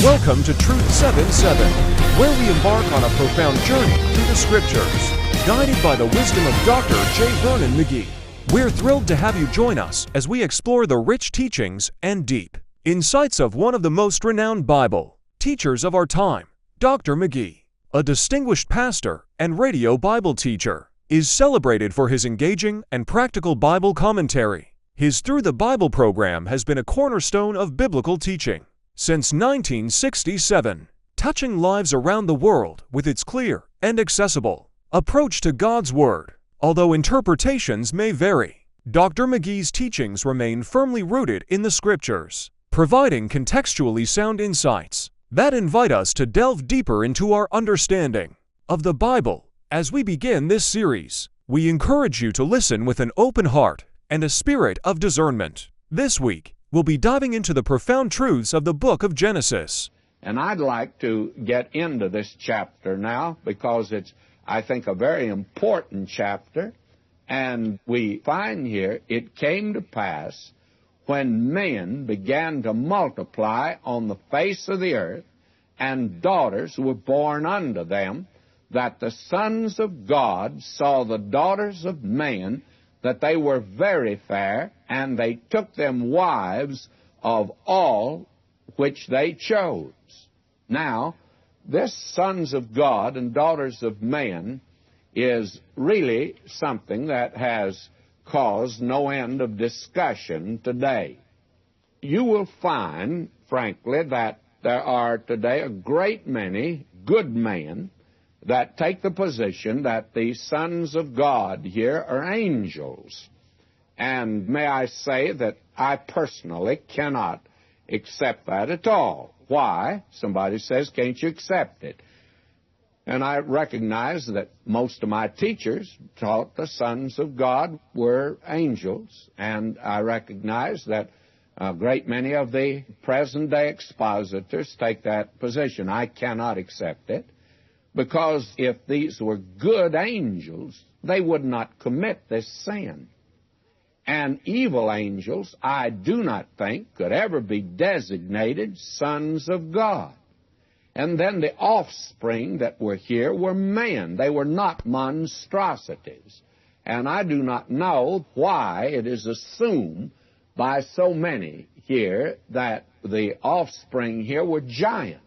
Welcome to Truth 77, where we embark on a profound journey through the Scriptures, guided by the wisdom of Dr. J. Vernon McGee. We're thrilled to have you join us as we explore the rich teachings and deep insights of one of the most renowned Bible teachers of our time. Dr. McGee, a distinguished pastor and radio Bible teacher, is celebrated for his engaging and practical Bible commentary. His Through the Bible program has been a cornerstone of biblical teaching since 1967, touching lives around the world with its clear and accessible approach to God's Word. Although interpretations may vary, Dr. McGee's teachings remain firmly rooted in the Scriptures, providing contextually sound insights that invite us to delve deeper into our understanding of the Bible. As we begin this series, we encourage you to listen with an open heart and a spirit of discernment. This week, we'll be diving into the profound truths of the book of Genesis. And I'd like to get into this chapter now because it's, I think, a very important chapter. And we find here, it came to pass when men began to multiply on the face of the earth, and daughters were born unto them, that the sons of God saw the daughters of men, that they were very fair, and they took them wives of all which they chose. Now, this sons of God and daughters of men is really something that has caused no end of discussion today. You will find, frankly, that there are today a great many good men that take the position that the sons of God here are angels. And may I say that I personally cannot accept that at all. Why? Somebody says, can't you accept it? And I recognize that most of my teachers taught the sons of God were angels, and I recognize that a great many of the present-day expositors take that position. I cannot accept it, because if these were good angels, they would not commit this sin. And evil angels, I do not think, could ever be designated sons of God. And then the offspring that were here were men. They were not monstrosities. And I do not know why it is assumed by so many here that the offspring here were giants.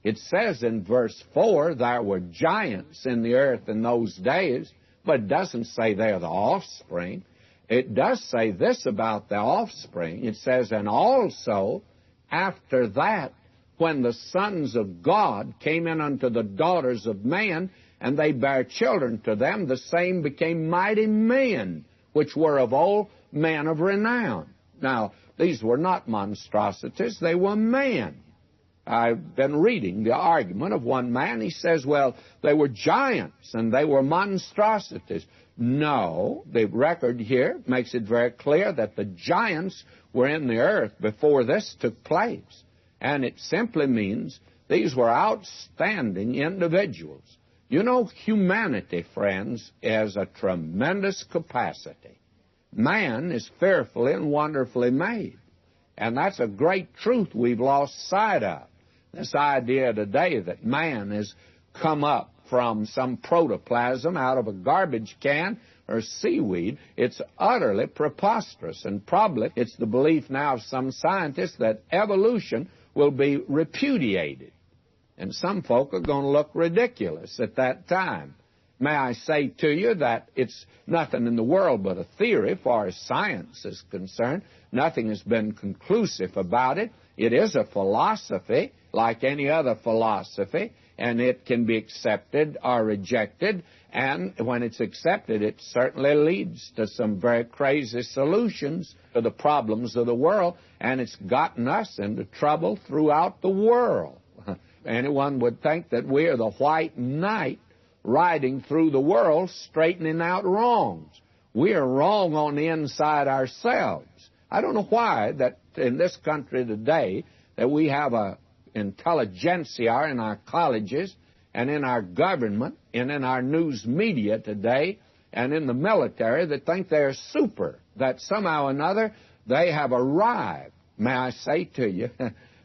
It says in verse 4, there were giants in the earth in those days, but it doesn't say they're the offspring. It does say this about the offspring. It says, and also after that, when the sons of God came in unto the daughters of man, and they bare children to them, the same became mighty men, which were of old men of renown. Now, these were not monstrosities, they were men. I've been reading the argument of one man. He says, well, they were giants and they were monstrosities. No, the record here makes it very clear that the giants were in the earth before this took place. And it simply means these were outstanding individuals. You know, humanity, friends, has a tremendous capacity. Man is fearfully and wonderfully made. And that's a great truth we've lost sight of. This idea today that man has come up from some protoplasm out of a garbage can or seaweed, it's utterly preposterous. And probably it's the belief now of some scientists that evolution will be repudiated. And some folk are going to look ridiculous at that time. May I say to you that it's nothing in the world but a theory as far as science is concerned. Nothing has been conclusive about it. It is a philosophy like any other philosophy, and it can be accepted or rejected. And when it's accepted, it certainly leads to some very crazy solutions to the problems of the world, and it's gotten us into trouble throughout the world. Anyone would think that we are the white knight riding through the world straightening out wrongs. We are wrong on the inside ourselves. I don't know why that in this country today that we have a intelligentsia in our colleges and in our government and in our news media today and in the military that think they're super, that somehow or another they have arrived. May I say to you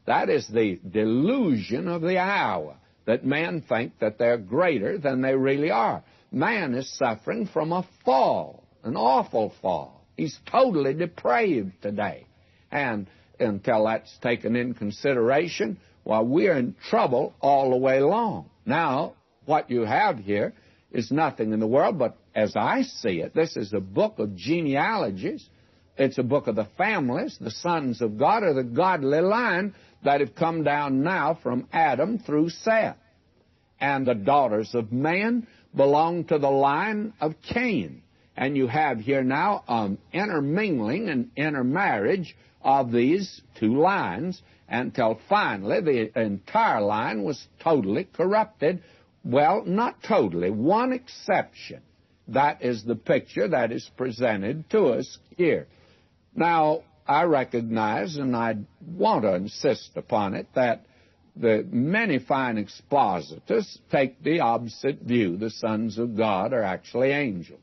That is the delusion of the hour, that men think that they're greater than they really are. Man is suffering from a fall, an awful fall. He's totally depraved today. And until that's taken in consideration, well, we're in trouble all the way along. Now, what you have here is nothing in the world, but as I see it, this is a book of genealogies. It's a book of the families, the sons of God, or the godly line that have come down now from Adam through Seth. And the daughters of man belong to the line of Cain. And you have here now intermingling and intermarriage of these two lines until finally the entire line was totally corrupted. Well, not totally. One exception. That is the picture that is presented to us here. Now, I recognize, and I want to insist upon it, that the many fine expositors take the opposite view. The sons of God are actually angels.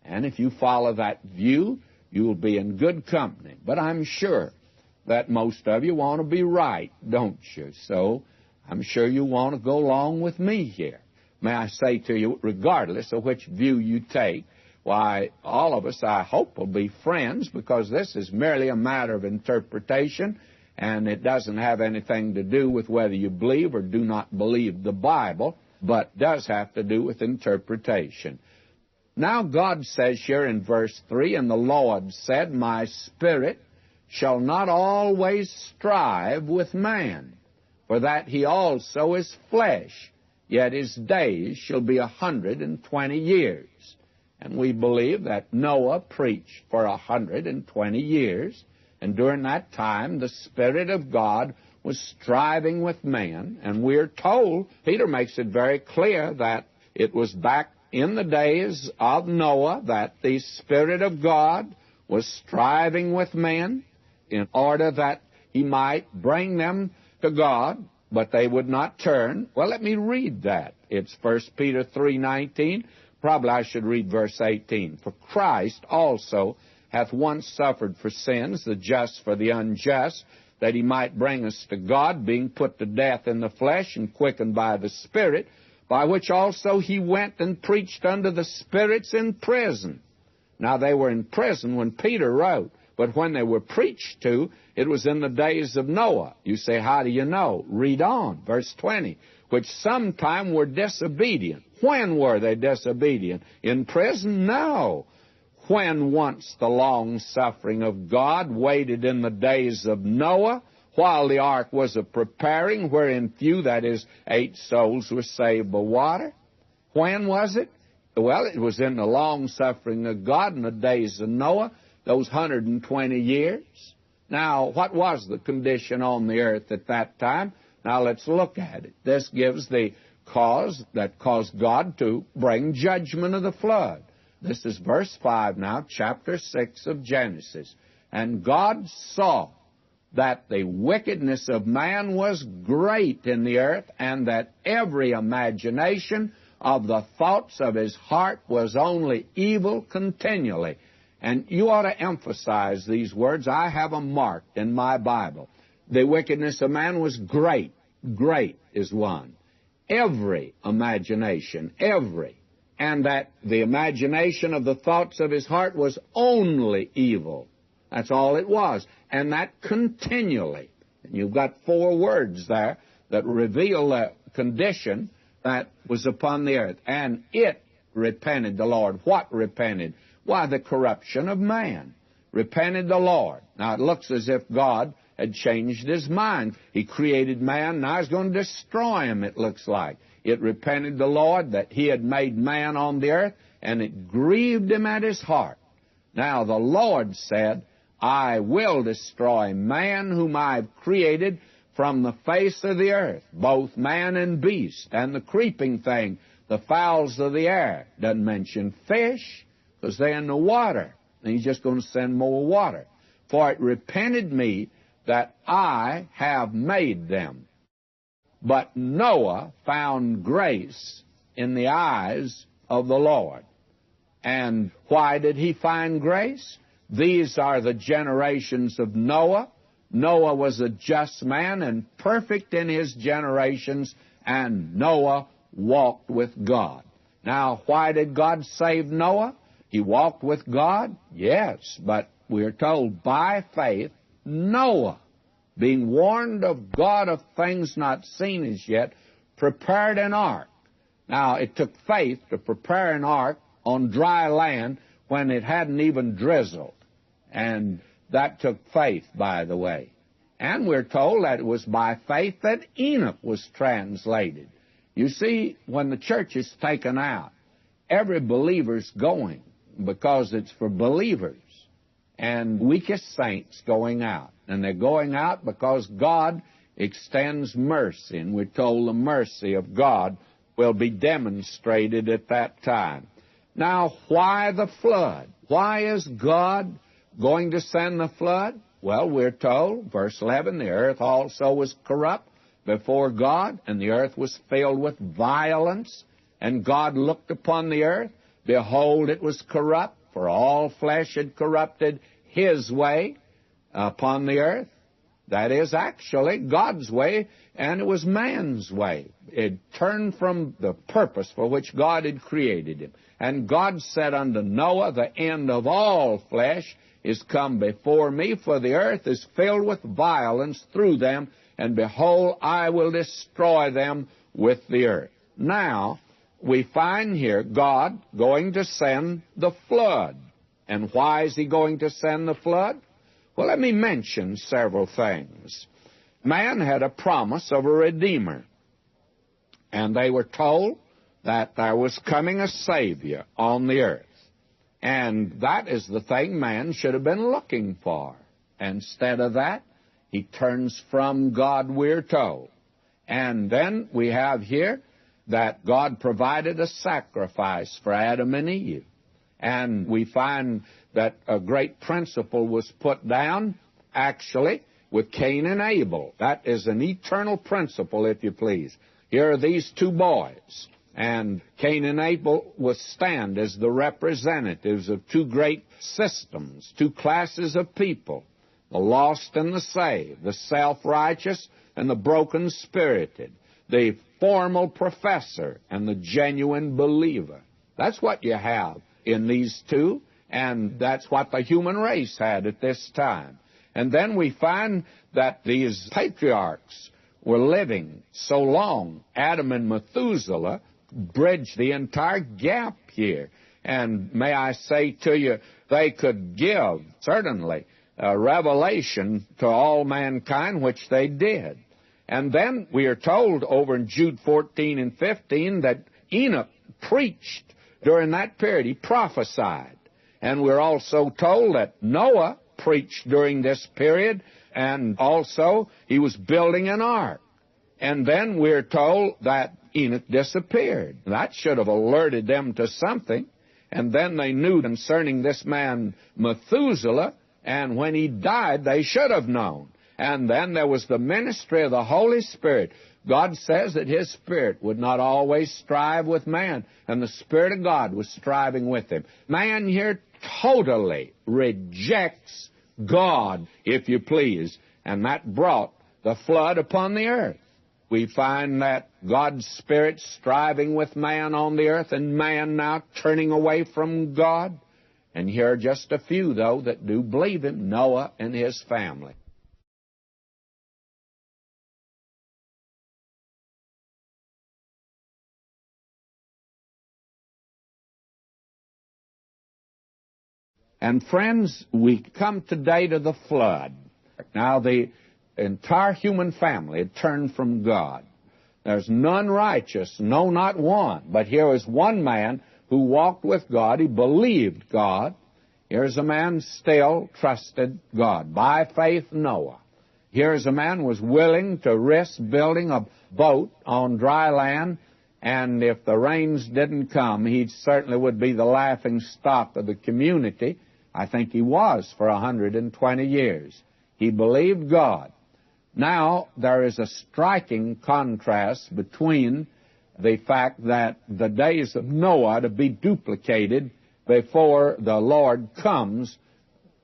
And if you follow that view, you'll be in good company. But I'm sure that most of you want to be right, don't you? So I'm sure you want to go along with me here. May I say to you, regardless of which view you take, why, all of us, I hope, will be friends, because this is merely a matter of interpretation, and it doesn't have anything to do with whether you believe or do not believe the Bible, but does have to do with interpretation. Now God says here in verse 3, "And the Lord said, My spirit shall not always strive with man, for that he also is flesh, yet his days shall be 120 years. And we believe that Noah preached for 120 years, and during that time the Spirit of God was striving with man. And we're told, Peter makes it very clear, that it was back in the days of Noah that the Spirit of God was striving with men in order that he might bring them to God, but they would not turn. Well, let me read that. It's 1 Peter 3:19. Probably I should read verse 18. "For Christ also hath once suffered for sins, the just for the unjust, that he might bring us to God, being put to death in the flesh and quickened by the Spirit, by which also he went and preached unto the spirits in prison." Now, they were in prison when Peter wrote, but when they were preached to, it was in the days of Noah. You say, how do you know? Read on, verse 20. "Which sometime were disobedient." When were they disobedient? In prison? No. When once the long-suffering of God waited in the days of Noah, while the ark was a-preparing, wherein few, that is, 8 souls, were saved by water. When was it? Well, it was in the long-suffering of God in the days of Noah, those 120 years. Now, what was the condition on the earth at that time? Now, let's look at it. This gives the cause that caused God to bring judgment of the flood. This is verse 5 now, chapter 6 of Genesis. "And God saw that the wickedness of man was great in the earth, and that every imagination of the thoughts of his heart was only evil continually." And you ought to emphasize these words. I have them marked in my Bible. The wickedness of man was great. Great is one. Every imagination, every. And that the imagination of the thoughts of his heart was only evil. That's all it was. And that continually. And you've got 4 words there that reveal the condition that was upon the earth. "And it repented the Lord." What repented? Why, the corruption of man. Repented the Lord. Now, it looks as if God had changed his mind. He created man, now he's going to destroy him, it looks like. It repented the Lord that he had made man on the earth, and it grieved him at his heart. Now, the Lord said, "I will destroy man whom I have created from the face of the earth, both man and beast, and the creeping thing, the fowls of the air." Doesn't mention fish, because they're in the water. And he's just going to send more water. "For it repented me that I have made them. But Noah found grace in the eyes of the Lord." And why did he find grace? These are the generations of Noah. Noah was a just man and perfect in his generations, and Noah walked with God. Now, why did God save Noah? He walked with God? Yes, but we're told by faith, Noah, being warned of God of things not seen as yet, prepared an ark. Now, it took faith to prepare an ark on dry land when it hadn't even drizzled. And that took faith, by the way. And we're told that it was by faith that Enoch was translated. You see, when the church is taken out, every believer's going because it's for believers. And weakest saints going out. And they're going out because God extends mercy. And we're told the mercy of God will be demonstrated at that time. Now, why the flood? Why is God going to send the flood? Well, we're told, verse 11, the earth also was corrupt before God, and the earth was filled with violence. And God looked upon the earth. Behold, it was corrupt, for all flesh had corrupted his way upon the earth. That is actually God's way, and it was man's way. It turned from the purpose for which God had created him. And God said unto Noah, the end of all flesh is come before me, for the earth is filled with violence through them, and behold, I will destroy them with the earth. Now, we find here God going to send the flood. And why is he going to send the flood? Well, let me mention several things. Man had a promise of a Redeemer, and they were told that there was coming a Savior on the earth. And that is the thing man should have been looking for. Instead of that, he turns from God, we're told. And then we have here that God provided a sacrifice for Adam and Eve. And we find that a great principle was put down, actually, with Cain and Abel. That is an eternal principle, if you please. Here are these two boys, and Cain and Abel will stand as the representatives of two great systems, two classes of people, the lost and the saved, the self-righteous and the broken-spirited, the formal professor and the genuine believer. That's what you have in these two, and that's what the human race had at this time. And then we find that these patriarchs were living so long. Adam and Methuselah bridged the entire gap here. And may I say to you, they could give, certainly, a revelation to all mankind, which they did. And then we are told over in Jude 14 and 15 that Enoch preached during that period. He prophesied. And we're also told that Noah preached during this period, and also he was building an ark. And then we're told that Enoch disappeared. That should have alerted them to something. And then they knew concerning this man Methuselah, and when he died, they should have known. And then there was the ministry of the Holy Spirit. God says that his Spirit would not always strive with man, and the Spirit of God was striving with him. Man here totally rejects God, if you please, and that brought the flood upon the earth. We find that God's Spirit striving with man on the earth, and man now turning away from God. And here are just a few, though, that do believe him, Noah and his family. And friends, we come today to the flood. Now, the entire human family had turned from God. There's none righteous, no, not one. But here is one man who walked with God. He believed God. Here's a man still trusted God. By faith, Noah. Here's a man who was willing to risk building a boat on dry land, and if the rains didn't come, he certainly would be the laughing stock of the community. I think he was for 120 years. He believed God. Now, there is a striking contrast between the fact that the days of Noah to be duplicated before the Lord comes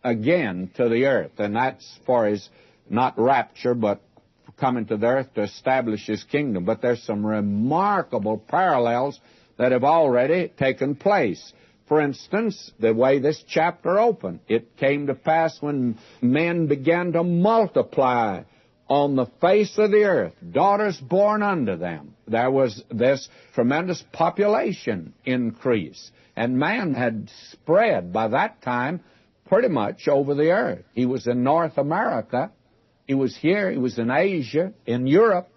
again to the earth, and that's for his not rapture, but coming to the earth to establish his kingdom. But there's some remarkable parallels that have already taken place. For instance, the way this chapter opened, it came to pass when men began to multiply on the face of the earth, daughters born unto them. There was this tremendous population increase, and man had spread by that time pretty much over the earth. He was in North America, he was here, he was in Asia, in Europe,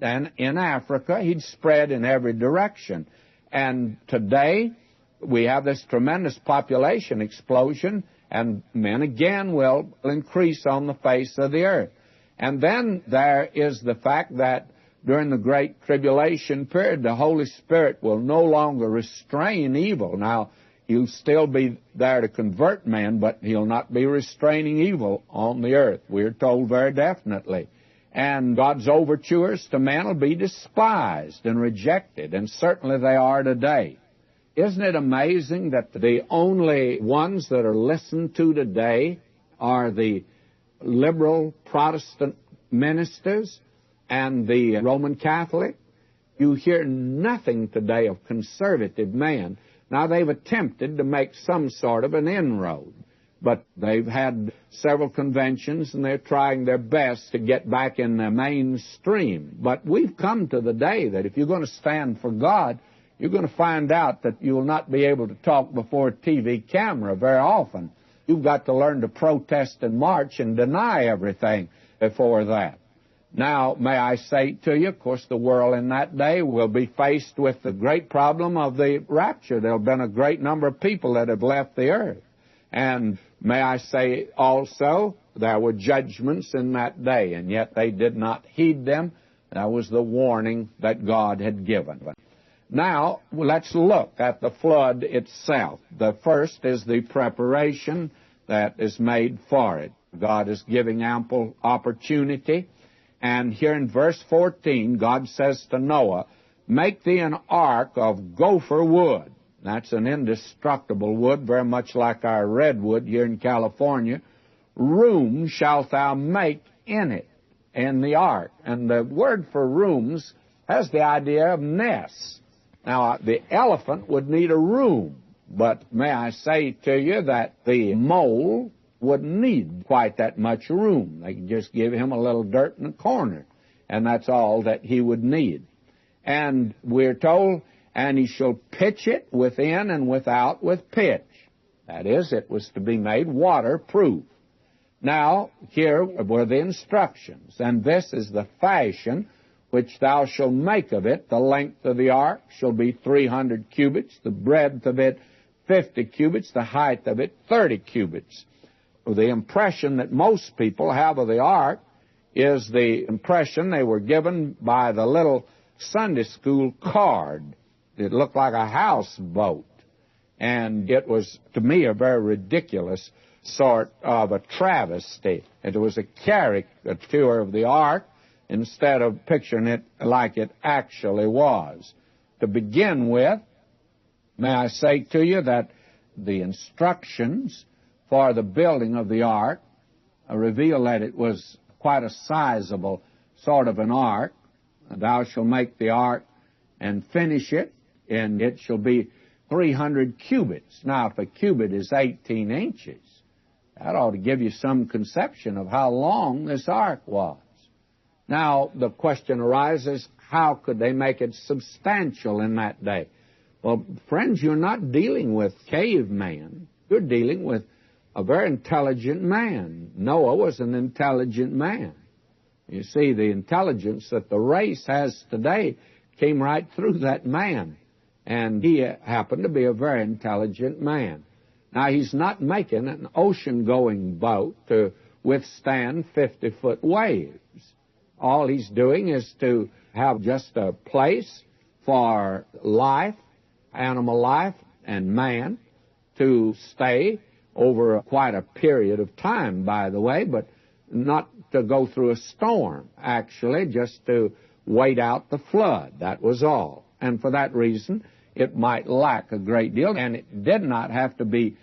and in Africa. He'd spread in every direction. And today, we have this tremendous population explosion, and men again will increase on the face of the earth. And then there is the fact that during the Great Tribulation period, the Holy Spirit will no longer restrain evil. Now, he'll still be there to convert men, but he'll not be restraining evil on the earth. We're told very definitely. And God's overtures to men will be despised and rejected, and certainly they are today. Isn't it amazing that the only ones that are listened to today are the liberal Protestant ministers and the Roman Catholic? You hear nothing today of conservative men. Now, they've attempted to make some sort of an inroad, but they've had several conventions, and they're trying their best to get back in the mainstream. But we've come to the day that if you're going to stand for God, you're going to find out that you will not be able to talk before a TV camera very often. You've got to learn to protest and march and deny everything before that. Now, may I say to you, of course, the world in that day will be faced with the great problem of the rapture. There have been a great number of people that have left the earth. And may I say also, there were judgments in that day, and yet they did not heed them. That was the warning that God had given. Now, let's look at the flood itself. The first is the preparation that is made for it. God is giving ample opportunity. And here in verse 14, God says to Noah, "Make thee an ark of gopher wood." That's an indestructible wood, very much like our redwood here in California. "Room shalt thou make in it," in the ark. And the word for rooms has the idea of nests. Now, the elephant would need a room, but may I say to you that the mole wouldn't need quite that much room. They could just give him a little dirt in the corner, and that's all that he would need. And we're told, "And he shall pitch it within and without with pitch." That is, it was to be made waterproof. Now, here were the instructions, "And this is the fashion which thou shalt make of it. The length of the ark shall be 300 cubits, the breadth of it 50 cubits, the height of it 30 cubits. The impression that most people have of the ark is the impression they were given by the little Sunday school card. It looked like a houseboat, and it was, to me, a very ridiculous sort of a travesty. It was a caricature of the ark instead of picturing it like it actually was. To begin with, may I say to you that the instructions for the building of the ark reveal that it was quite a sizable sort of an ark. "Thou shalt make the ark and finish it, and it shall be 300 cubits. Now, if a cubit is 18 inches, that ought to give you some conception of how long this ark was. Now, the question arises, how could they make it substantial in that day? Well, friends, you're not dealing with caveman. You're dealing with a very intelligent man. Noah was an intelligent man. You see, the intelligence that the race has today came right through that man. And he happened to be a very intelligent man. Now, he's not making an ocean-going boat to withstand 50-foot waves. All he's doing is to have just a place for life, animal life, and man to stay over quite a period of time, by the way, but not to go through a storm, actually, just to wait out the flood. That was all. And for that reason, it might lack a great deal, and it did not have to be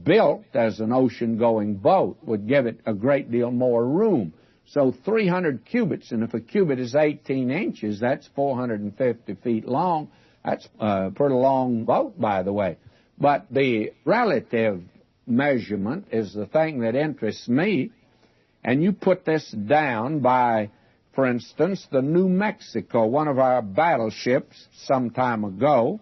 built as an ocean-going boat, would give it a great deal more room. So 300 cubits, and if a cubit is 18 inches, that's 450 feet long. That's a pretty long boat, by the way. But the relative measurement is the thing that interests me. And you put this down by, for instance, the New Mexico, one of our battleships some time ago.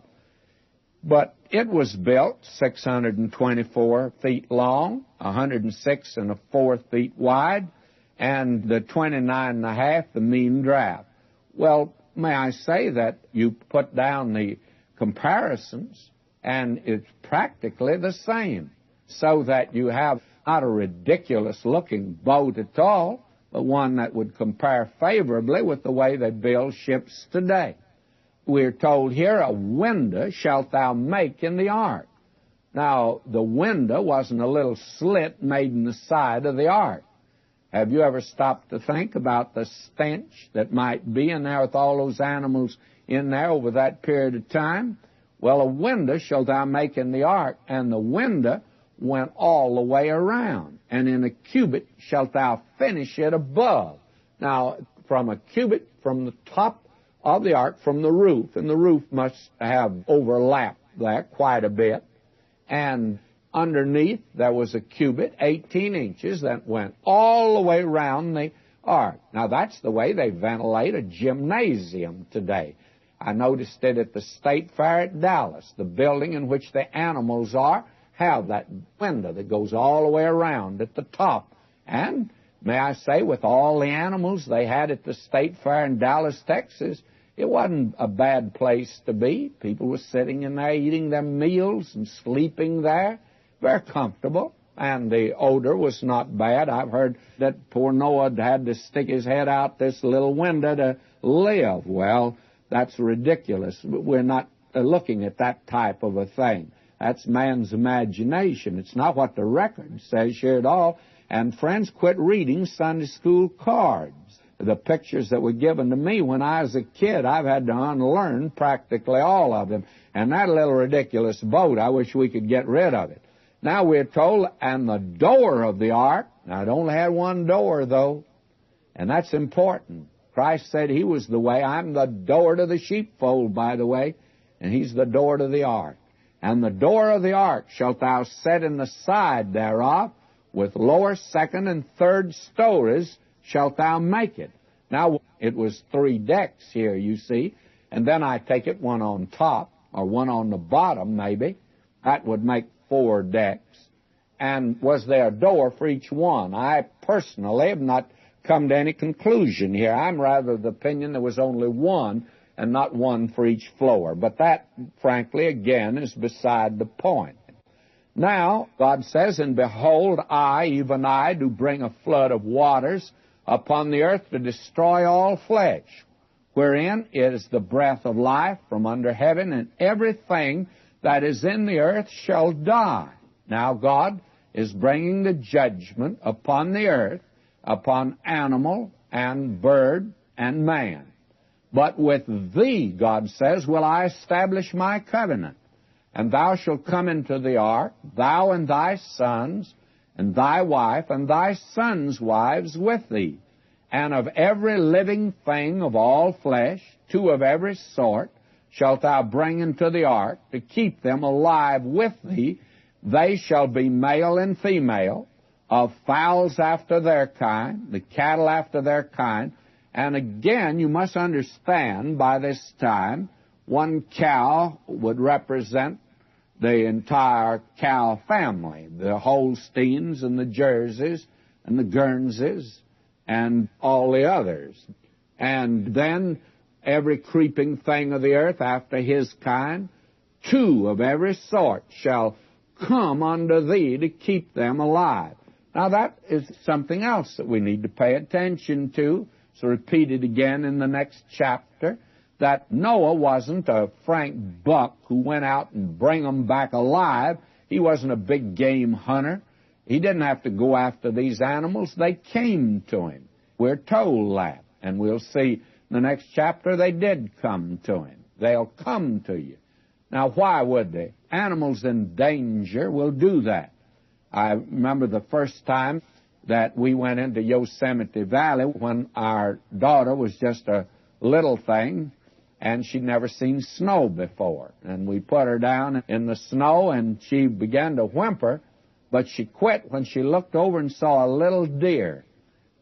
But it was built 624 feet long, 106 1/4 feet wide, and the 29 1/2, the mean draft. Well, may I say that you put down the comparisons, and it's practically the same, so that you have not a ridiculous-looking boat at all, but one that would compare favorably with the way they build ships today. We're told here, a window shalt thou make in the ark. Now, the window wasn't a little slit made in the side of the ark. Have you ever stopped to think about the stench that might be in there with all those animals in there over that period of time? Well, a window shalt thou make in the ark, and the window went all the way around. And in a cubit shalt thou finish it above. Now, from a cubit, from the top of the ark, from the roof, and the roof must have overlapped that quite a bit, and underneath there was a cubit, 18 inches, that went all the way around the ark. Now, that's the way they ventilate a gymnasium today. I noticed it at the State Fair at Dallas. The building in which the animals are have that window that goes all the way around at the top. And may I say, with all the animals they had at the State Fair in Dallas, Texas, it wasn't a bad place to be. People were sitting in there eating their meals and sleeping there. Very comfortable. And the odor was not bad. I've heard that poor Noah had to stick his head out this little window to live. Well, that's ridiculous. We're not looking at that type of a thing. That's man's imagination. It's not what the record says here at all. And friends, quit reading Sunday school cards. The pictures that were given to me when I was a kid, I've had to unlearn practically all of them. And that little ridiculous boat, I wish we could get rid of it. Now we're told, and the door of the ark, now it only had one door though, and that's important. Christ said he was the way. I'm the door to the sheepfold, by the way, and he's the door to the ark. And the door of the ark shalt thou set in the side thereof, with lower, second, and third stories shalt thou make it. Now, it was 3 decks here, you see, and then I take it one on top, or one on the bottom, maybe. That would make 4 decks. And was there a door for each one? I personally have not come to any conclusion here. I'm rather of the opinion there was only one, and not one for each floor. But that, frankly, again, is beside the point. Now, God says, and behold, I, even I, do bring a flood of waters upon the earth to destroy all flesh, wherein is the breath of life from under heaven, and everything that is in the earth shall die. Now, God is bringing the judgment upon the earth, upon animal and bird and man. But with thee, God says, will I establish my covenant. And thou shalt come into the ark, thou and thy sons, and thy wife, and thy sons' wives with thee. And of every living thing of all flesh, 2 of every sort, shalt thou bring into the ark, to keep them alive with thee. They shall be male and female, of fowls after their kind, the cattle after their kind. And again, you must understand, by this time, one cow would represent the entire cow family, the Holsteins and the Jerseys and the Guernseys and all the others. And then every creeping thing of the earth after his kind, 2 of every sort shall come unto thee to keep them alive. Now that is something else that we need to pay attention to. It's repeated again in the next chapter, that Noah wasn't a Frank Buck who went out and bring them back alive. He wasn't a big game hunter. He didn't have to go after these animals. They came to him. We're told that. And we'll see in the next chapter they did come to him. They'll come to you. Now, why would they? Animals in danger will do that. I remember the first time that we went into Yosemite Valley when our daughter was just a little thing, and she'd never seen snow before. And we put her down in the snow, and she began to whimper, but she quit when she looked over and saw a little deer.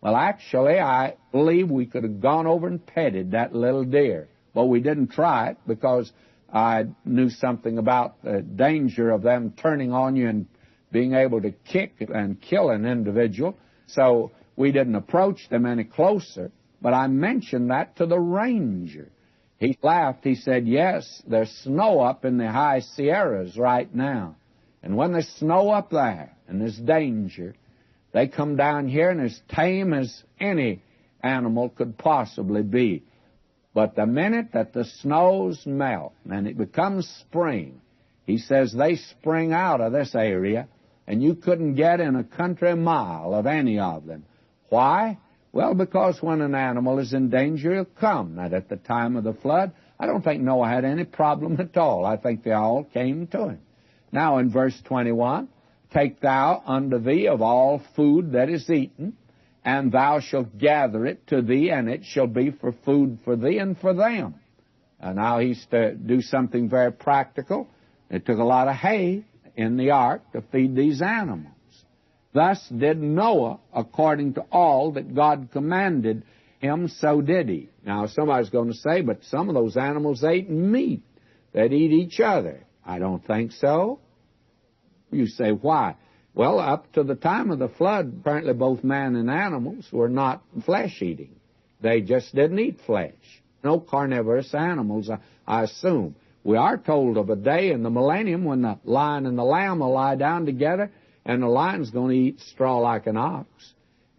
Well, actually, I believe we could have gone over and petted that little deer. But we didn't try it because I knew something about the danger of them turning on you and being able to kick and kill an individual. So we didn't approach them any closer. But I mentioned that to the ranger. He laughed. He said, yes, there's snow up in the high Sierras right now. And when there's snow up there and there's danger, they come down here and as tame as any animal could possibly be. But the minute that the snows melt and it becomes spring, he says they spring out of this area, and you couldn't get in a country mile of any of them. Why? Well, because when an animal is in danger, he'll come. That at the time of the flood, I don't think Noah had any problem at all. I think they all came to him. Now in verse 21, take thou unto thee of all food that is eaten, and thou shalt gather it to thee, and it shall be for food for thee and for them. And now he's to do something very practical. It took a lot of hay in the ark to feed these animals. Thus did Noah, according to all that God commanded him, so did he. Now somebody's going to say, but some of those animals ate meat. They'd eat each other. I don't think so. You say, why? Well, up to the time of the flood, apparently both man and animals were not flesh-eating. They just didn't eat flesh. No carnivorous animals, I assume. We are told of a day in the millennium when the lion and the lamb will lie down together, and the lion's going to eat straw like an ox.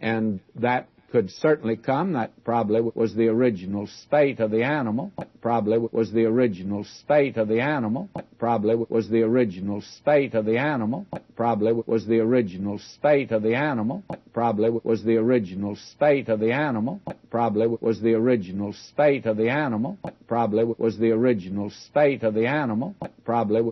And that could certainly come. That probably was the original state of the animal. That probably was the original state of the animal. That probably was the original state of the animal. That probably was the original state of the animal. That probably was the original state of the animal. That probably was the original state of the animal. That probably was the original state of the animal. That probably